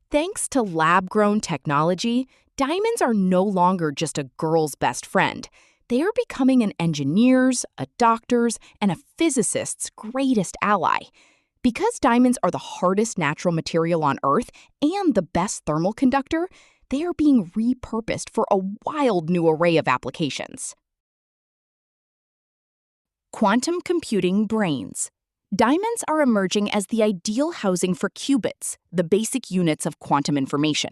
Thanks to lab-grown technology, diamonds are no longer just a girl's best friend. They are becoming an engineer's, a doctor's, and a physicist's greatest ally. Because diamonds are the hardest natural material on Earth and the best thermal conductor, they are being repurposed for a wild new array of applications. Quantum computing brains. Diamonds are emerging as the ideal housing for qubits, the basic units of quantum information.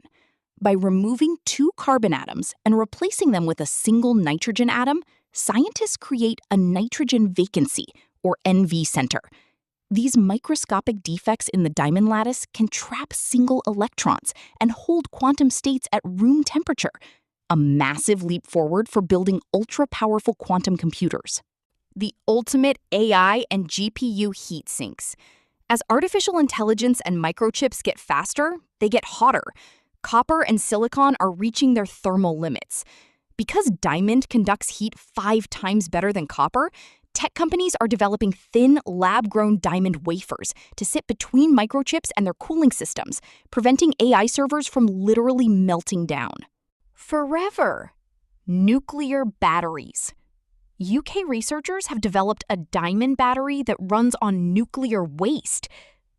By removing two carbon atoms and replacing them with a single nitrogen atom, scientists create a nitrogen vacancy, or NV center. These microscopic defects in the diamond lattice can trap single electrons and hold quantum states at room temperature, a massive leap forward for building ultra-powerful quantum computers. The ultimate AI and GPU heat sinks. As artificial intelligence and microchips get faster, they get hotter. Copper and silicon are reaching their thermal limits. Because diamond conducts heat 5 times better than copper, tech companies are developing thin, lab-grown diamond wafers to sit between microchips and their cooling systems, preventing AI servers from literally melting down. Forever. Nuclear batteries. UK researchers have developed a diamond battery that runs on nuclear waste.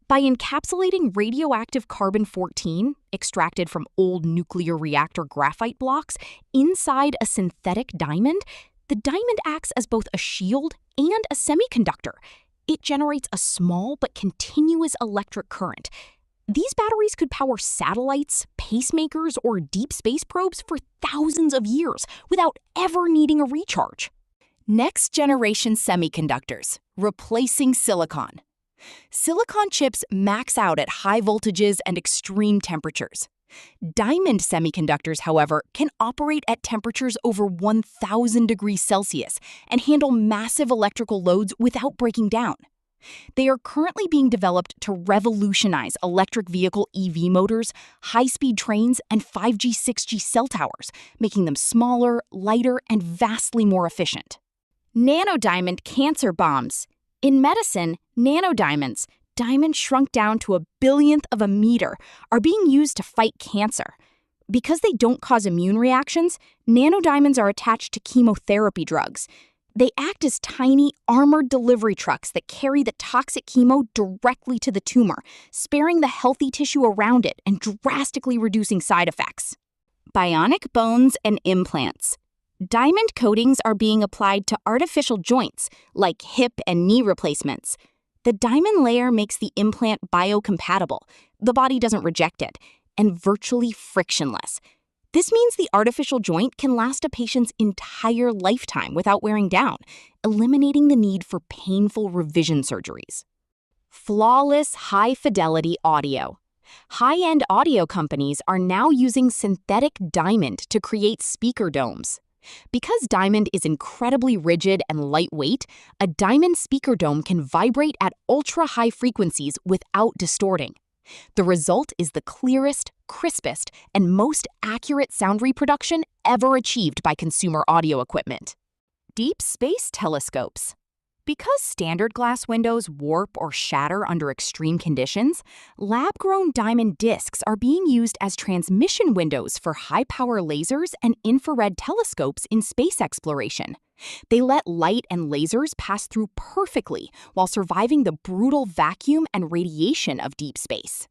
By encapsulating radioactive carbon-14, extracted from old nuclear reactor graphite blocks, inside a synthetic diamond, the diamond acts as both a shield and a semiconductor. It generates a small but continuous electric current. These batteries could power satellites, pacemakers, or deep space probes for thousands of years without ever needing a recharge. Next-generation semiconductors, replacing silicon. Silicon chips max out at high voltages and extreme temperatures. Diamond semiconductors, however, can operate at temperatures over 1,000 degrees Celsius and handle massive electrical loads without breaking down. They are currently being developed to revolutionize electric vehicle EV motors, high-speed trains, and 5G, 6G cell towers, making them smaller, lighter, and vastly more efficient. Nanodiamond cancer bombs. In medicine, nanodiamonds, diamonds shrunk down to a billionth of a meter, are being used to fight cancer. Because they don't cause immune reactions, nanodiamonds are attached to chemotherapy drugs. They act as tiny, armored delivery trucks that carry the toxic chemo directly to the tumor, sparing the healthy tissue around it and drastically reducing side effects. Bionic bones and implants. Diamond coatings are being applied to artificial joints, like hip and knee replacements. The diamond layer makes the implant biocompatible, the body doesn't reject it, and virtually frictionless. This means the artificial joint can last a patient's entire lifetime without wearing down, eliminating the need for painful revision surgeries. Flawless, high-fidelity audio. High-end audio companies are now using synthetic diamond to create speaker domes. Because diamond is incredibly rigid and lightweight, a diamond speaker dome can vibrate at ultra-high frequencies without distorting. The result is the clearest, crispest, and most accurate sound reproduction ever achieved by consumer audio equipment. Deep space telescopes. Because standard glass windows warp or shatter under extreme conditions, lab-grown diamond discs are being used as transmission windows for high-power lasers and infrared telescopes in space exploration. They let light and lasers pass through perfectly while surviving the brutal vacuum and radiation of deep space.